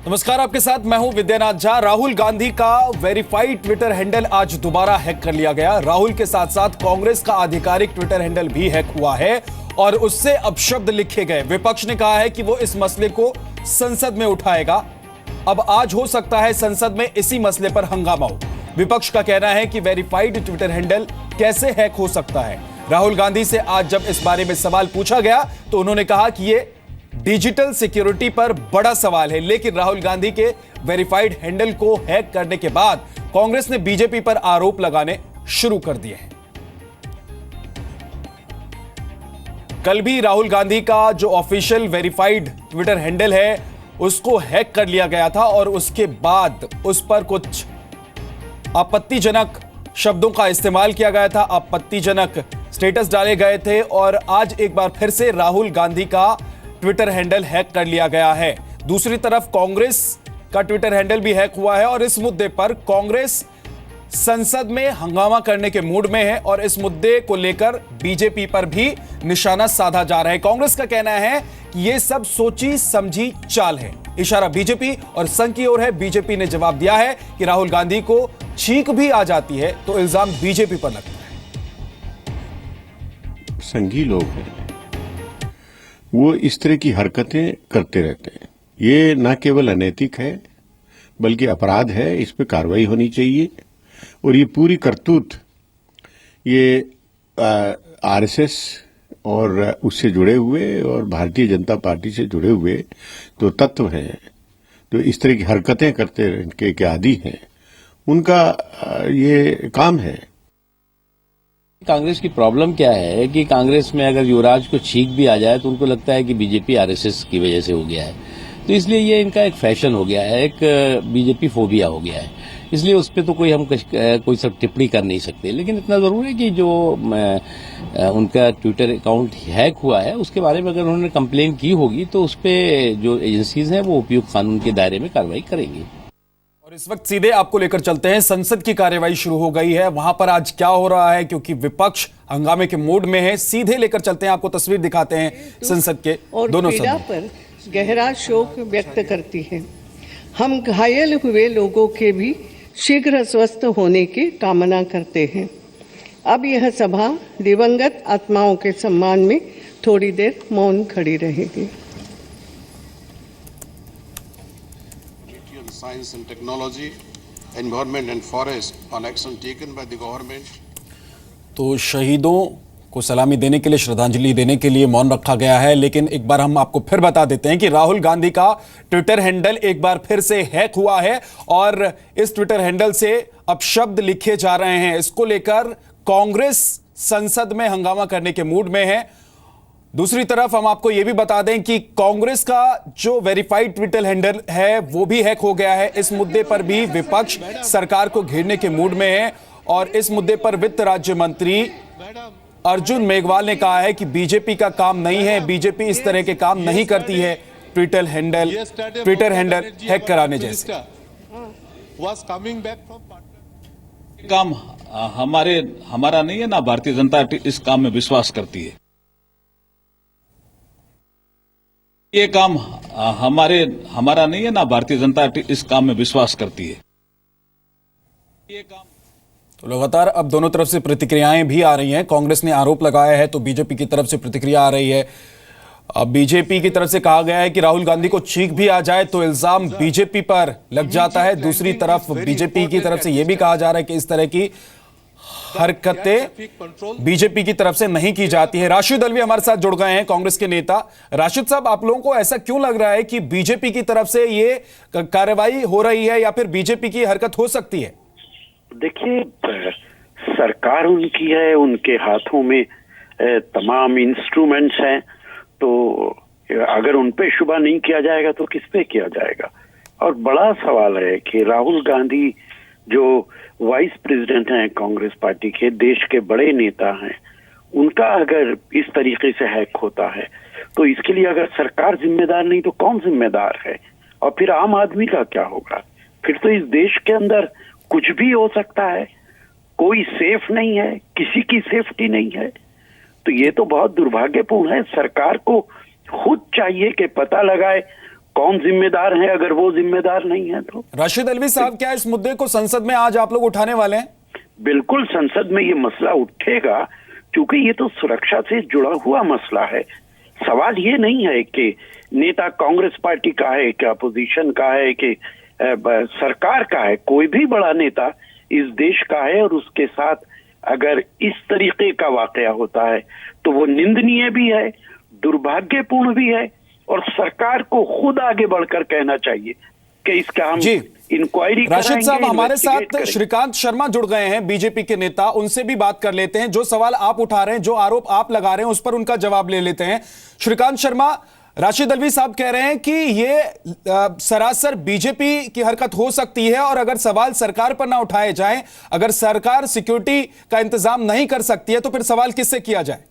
नमस्कार, आपके साथ मैं हूं विद्यानाथ झा। राहुल गांधी का वेरीफाइड ट्विटर हैंडल आज दोबारा हैक कर लिया गया। राहुल के साथ साथ कांग्रेस का आधिकारिक ट्विटर हैंडल भी हैक हुआ है और उससे अपशब्द लिखे गए। विपक्ष ने कहा है कि वो इस मसले को संसद में उठाएगा। अब आज हो सकता है संसद में इसी मसले पर हंगामा हो। विपक्ष का कहना है कि वेरीफाइड ट्विटर हैंडल कैसे हैक हो सकता है। राहुल गांधी से आज जब इस बारे में सवाल पूछा गया तो उन्होंने कहा कि ये डिजिटल सिक्योरिटी पर बड़ा सवाल है, लेकिन राहुल गांधी के वेरीफाइड हैंडल को हैक करने के बाद कांग्रेस ने बीजेपी पर आरोप लगाने शुरू कर दिए हैं। कल भी राहुल गांधी का जो ऑफिशियल वेरीफाइड ट्विटर हैंडल है उसको हैक कर लिया गया था और उसके बाद उस पर कुछ आपत्तिजनक शब्दों का इस्तेमाल किया गया था, आपत्तिजनक स्टेटस डाले गए थे और आज एक बार फिर से राहुल गांधी का ट्विटर हैंडल हैक कर लिया गया है। दूसरी तरफ कांग्रेस का ट्विटर हैंडल भी हैक हुआ है और इस मुद्दे पर कांग्रेस संसद में हंगामा करने के मूड में है और इस मुद्दे को लेकर बीजेपी पर भी निशाना साधा जा रहा है। कांग्रेस का कहना है कि यह सब सोची समझी चाल है। इशारा बीजेपी और संघ की ओर है। बीजेपी ने जवाब दिया है कि राहुल गांधी को छींक भी आ जाती है तो इल्जाम बीजेपी पर लगता है। संघी लोग हैं, वो इस तरह की हरकतें करते रहते हैं। ये न केवल अनैतिक है बल्कि अपराध है, इस पे कार्रवाई होनी चाहिए। और ये पूरी करतूत ये आरएसएस और उससे जुड़े हुए और भारतीय जनता पार्टी से जुड़े हुए जो तत्व हैं, जो इस तरह की हरकतें करते के आदी हैं, उनका ये काम है। कांग्रेस की प्रॉब्लम क्या है कि कांग्रेस में अगर युवराज को छींक भी आ जाए तो उनको लगता है कि बीजेपी आरएसएस की वजह से हो गया है, तो इसलिए ये इनका एक फैशन हो गया है, एक बीजेपी फोबिया हो गया है। इसलिए उस पर तो कोई सब टिप्पणी कर नहीं सकते। लेकिन इतना जरूर है कि जो उनका ट्विटर अकाउंट हैक हुआ है उसके बारे में अगर उन्होंने कंप्लेन की होगी तो उस पर जो एजेंसीज हैं वो उपयुक्त कानून के दायरे में कार्रवाई करेंगी। और इस वक्त सीधे आपको लेकर चलते हैं, संसद की कार्यवाही शुरू हो गई है। वहां पर आज क्या हो रहा है, क्योंकि विपक्ष हंगामे के मूड में है। सीधे लेकर चलते हैं, आपको तस्वीर दिखाते हैं संसद के दोनों सदनों पर गहरा शोक व्यक्त करती है। हम घायल हुए लोगों के भी शीघ्र स्वस्थ होने की कामना करते हैं। अब यह सभा दिवंगत आत्माओं के सम्मान में थोड़ी देर मौन खड़ी रहेगी। Science and technology, environment and forest on action taken by the government. तो शहीदों को सलामी देने के लिए, श्रद्धांजलि देने के लिए मौन रखा गया है। लेकिन एक बार हम आपको फिर बता देते हैं कि राहुल गांधी का ट्विटर हैंडल एक बार फिर से हैक हुआ है और इस ट्विटर हैंडल से अपशब्द लिखे जा रहे हैं। इसको लेकर कांग्रेस संसद में हंगामा करने के मूड में है। दूसरी तरफ हम आपको यह भी बता दें कि कांग्रेस का जो वेरीफाइड ट्विटर हैंडल है वो भी हैक हो गया है। इस मुद्दे पर भी विपक्ष सरकार को घेरने के मूड में है और इस मुद्दे पर वित्त राज्य मंत्री अर्जुन मेघवाल ने कहा है कि बीजेपी का काम नहीं है, बीजेपी इस तरह के काम नहीं करती है ट्विटर हैंडल हैक कराने जैसे। काम हमारा नहीं है, ना भारतीय जनता पार्टी इस काम में विश्वास करती है। ये काम हमारा नहीं है, ना भारतीय जनता पार्टी इस काम में विश्वास करती है। ये काम तो लगातार अब दोनों तरफ से प्रतिक्रियाएं भी आ रही हैं। कांग्रेस ने आरोप लगाया है तो बीजेपी की तरफ से प्रतिक्रिया आ रही है। अब बीजेपी की तरफ से कहा गया है कि राहुल गांधी को छींक भी आ जाए तो इल्जाम बीजेपी पर लग जाता है। दूसरी तरफ बीजेपी की तरफ से यह भी कहा जा रहा है कि इस तरह की हरकतें बीजेपी की तरफ से नहीं की जाती है। राशिद अलवी हमारे साथ जुड़ गए हैं, कांग्रेस के नेता। राशिद साहब, आप लोगों को ऐसा क्यों लग रहा है कि बीजेपी की तरफ से ये कार्रवाई हो रही है या फिर बीजेपी की हरकत हो सकती है? देखिए, सरकार उनकी है, उनके हाथों में तमाम इंस्ट्रूमेंट्स हैं, तो अगर उन पे शुबा नहीं किया जाएगा तो किस पे किया जाएगा। और बड़ा सवाल है कि राहुल गांधी जो वाइस प्रेसिडेंट हैं कांग्रेस पार्टी के, देश के बड़े नेता हैं, उनका अगर इस तरीके से हैक होता है तो इसके लिए अगर सरकार जिम्मेदार नहीं तो कौन जिम्मेदार है? और फिर आम आदमी का क्या होगा? फिर तो इस देश के अंदर कुछ भी हो सकता है, कोई सेफ नहीं है, किसी की सेफ्टी नहीं है। तो ये तो बहुत दुर्भाग्यपूर्ण है। सरकार को खुद चाहिए कि पता लगाए कौन जिम्मेदार है अगर वो जिम्मेदार नहीं है तो? राशिद अल्वी साहब, क्या इस मुद्दे को संसद में आज आप लोग उठाने वाले हैं? बिल्कुल संसद में ये मसला उठेगा, क्योंकि ये तो सुरक्षा से जुड़ा हुआ मसला है। सवाल ये नहीं है कि नेता कांग्रेस पार्टी का है, कि अपोजिशन का है, कि सरकार का है। कोई भी बड़ा नेता इस देश का है और उसके साथ अगर इस तरीके का वाकया होता है तो वो निंदनीय भी है, दुर्भाग्यपूर्ण भी है, और सरकार को खुद आगे बढ़कर कहना चाहिए कि इसका हम इंक्वायरी कराएंगे। राशिद साहब, हमारे साथ investigate श्रीकांत शर्मा जुड़ गए हैं, बीजेपी के नेता। उनसे भी बात कर लेते हैं। जो सवाल आप उठा रहे हैं, जो आरोप आप लगा रहे हैं, उस पर उनका जवाब ले लेते हैं। श्रीकांत शर्मा, राशिद अल्वी साहब कह रहे हैं कि ये सरासर बीजेपी की हरकत हो सकती है, और अगर सवाल सरकार पर ना उठाए जाएं, अगर सरकार सिक्योरिटी का इंतजाम नहीं कर सकती है, तो फिर सवाल किससे किया जाए?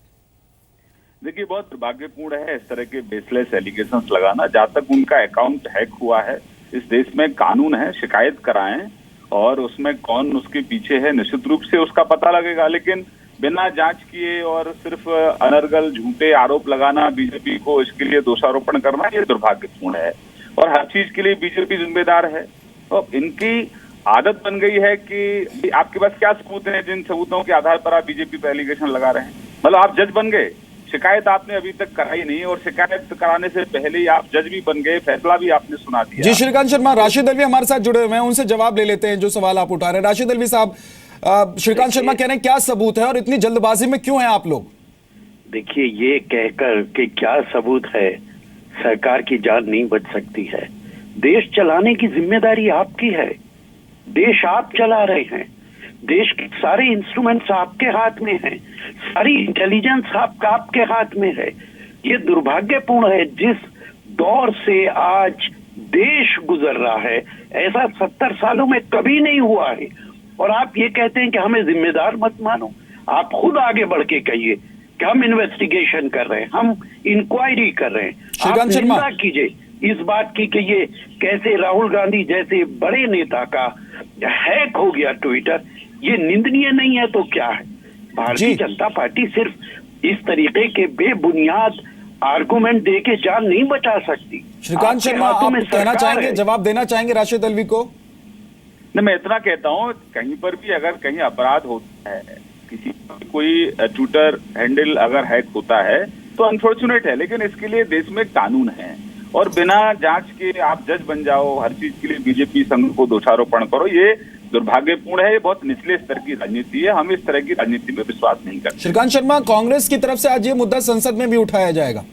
देखिए, बहुत दुर्भाग्यपूर्ण है इस तरह के बेसलेस एलिगेशंस लगाना। जहां तक उनका अकाउंट हैक हुआ है, इस देश में कानून है, शिकायत कराएं और उसमें कौन उसके पीछे है निश्चित रूप से उसका पता लगेगा। लेकिन बिना जांच किए और सिर्फ अनर्गल झूठे आरोप लगाना बीजेपी को, इसके लिए दोषारोपण करना, ये दुर्भाग्यपूर्ण है। और हर चीज के लिए बीजेपी जिम्मेदार है। तो इनकी आदत बन गई है कि आपके पास क्या सबूत हैं, जिन सबूतों के आधार पर आप बीजेपी पर एलिगेशन लगा रहे हैं। मतलब आप जज बन गए, शिकायत आपने अभी तक कराई नहीं, और शिकायत कराने से पहले ही आप जज भी बन गए, फैसला भी आपने सुना दिया। जी श्रीकांत शर्मा, राशिद अल्वी हमारे साथ जुड़े हुए हैं, उनसे जवाब ले लेते हैं जो सवाल आप उठा रहे हैं। राशिद अल्वी साहब, श्रीकांत शर्मा कह रहे हैं क्या सबूत है और इतनी जल्दबाजी में क्यों हैं आप लोग? देखिए, ये कहकर कि क्या सबूत है, सरकार की जान नहीं बच सकती है। देश चलाने की जिम्मेदारी आपकी है, देश आप चला रहे हैं, देश के सारे इंस्ट्रूमेंट्स आपके हाथ में हैं, सारी इंटेलिजेंस आपके हाथ में है। ये दुर्भाग्यपूर्ण है, जिस दौर से आज देश गुजर रहा है, ऐसा 70 सालों में कभी नहीं हुआ है। और आप ये कहते हैं कि हमें जिम्मेदार मत मानो। आप खुद आगे बढ़ के कहिए कि हम इन्वेस्टिगेशन कर रहे हैं, हम इंक्वायरी कर रहे हैं। आप निंदा कीजिए इस बात की कि ये कैसे राहुल गांधी जैसे बड़े नेता का हैक हो गया ट्विटर। ये निंदनीय नहीं है तो क्या है? भारतीय जनता पार्टी सिर्फ इस तरीके के बेबुनियाद आर्गुमेंट दे के जान नहीं बचा सकती। श्रीकांत शर्मा, आप कहना चाहेंगे, जवाब देना चाहेंगे राशिद अल्वी को? नहीं, मैं इतना कहता हूँ, कहीं पर भी अगर कहीं अपराध होता है, किसी कोई ट्विटर हैंडल अगर हैक होता है तो अनफॉर्चुनेट है, लेकिन इसके लिए देश में कानून है। और बिना जांच के आप जज बन जाओ, हर चीज के लिए बीजेपी संघ को दोषारोपण करो, ये दुर्भाग्यपूर्ण है। ये बहुत निचले स्तर की राजनीति है, हम इस तरह की राजनीति में विश्वास नहीं करते। श्रीकांत शर्मा, कांग्रेस की तरफ से आज ये मुद्दा संसद में भी उठाया जाएगा।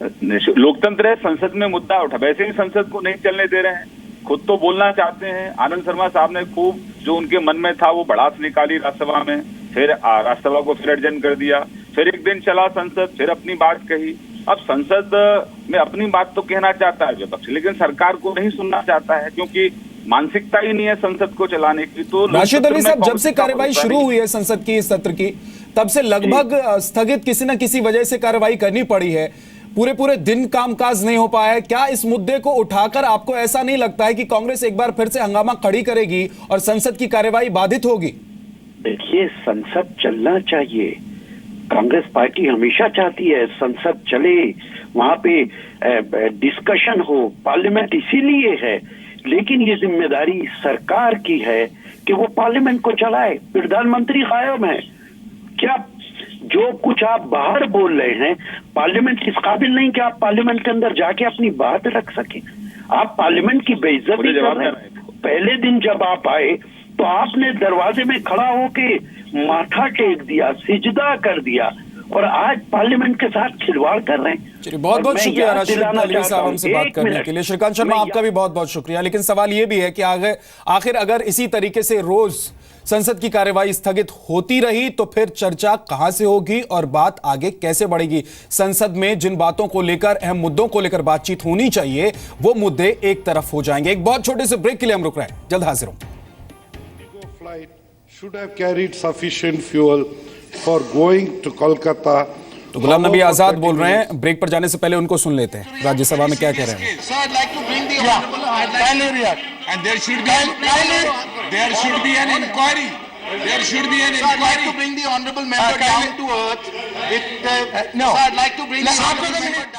लोकतंत्र है, संसद में मुद्दा उठा, वैसे ही संसद को नहीं चलने दे रहे हैं, खुद तो बोलना चाहते हैं। आनंद शर्मा साहब ने खूब जो उनके मन में था वो भड़ास निकाली राज्यसभा में, फिर राज्यसभा को फिर एडजर्न कर दिया, फिर एक दिन चला संसद, फिर अपनी बात कही। अब संसद में अपनी बात तो कहना चाहता है विपक्ष, लेकिन सरकार को नहीं सुनना चाहता है, क्योंकि मानसिकता ही नहीं है संसद को चलाने की। तो राशिद अल्वी साहब, जब से कार्यवाही शुरू हुई है संसद की इस सत्र की, तब से लगभग स्थगित किसी न किसी वजह से कार्यवाही करनी पड़ी है। पूरे दिन कामकाज नहीं हो पाया है। क्या इस मुद्दे को उठाकर आपको ऐसा नहीं लगता है कि कांग्रेस एक बार फिर से हंगामा खड़ी करेगी और संसद की कार्यवाही बाधित होगी? देखिए, संसद चलना चाहिए। कांग्रेस पार्टी हमेशा चाहती है संसद चले, वहां पे डिस्कशन हो, पार्लियामेंट इसीलिए है। लेकिन ये जिम्मेदारी सरकार की है कि वो पार्लियामेंट को चलाए। प्रधानमंत्री गायब है, क्या जो कुछ आप बाहर बोल रहे हैं, पार्लियामेंट इस काबिल नहीं कि आप पार्लियामेंट के अंदर जाके अपनी बात रख सके। आप पार्लियामेंट की बेइज्जती कर रहे हैं। पहले दिन जब आप आए तो आपने दरवाजे में खड़ा होके माथा टेक दिया, सिजदा कर दिया, और आज पार्लियामेंट के साथ खिलवाड़ कर रहे हैं। चलिए, बहुत बहुत शुक्रिया राशिद अल्वी साहब हमसे बात करने के लिए। श्रीकांत शर्मा, आपका भी बहुत बहुत शुक्रिया। लेकिन सवाल ये भी है कि आखिर अगर इसी तरीके से रोज संसद की कार्यवाही स्थगित होती रही तो फिर चर्चा कहां से होगी और बात आगे कैसे बढ़ेगी? संसद में जिन बातों को लेकर, अहम मुद्दों को लेकर बातचीत होनी चाहिए, वो मुद्दे एक तरफ हो जाएंगे। एक बहुत छोटे से ब्रेक के लिए हम रुक रहे हैं, जल्द हाजिर होंगे। Flight should have carried sufficient fuel for going to Kolkata. तो गुलाम नबी आजाद बोल रहे हैं। ब्रेक पर जाने से पहले उनको सुन लेते हैं, राज्यसभा में क्या कह रहे हैं। So I'd like to bring the honorable, and there should be an inquiry. There should be an inquiry. So I'd like to bring the honorable member down to earth. No. So I'd like to bring the honorable member.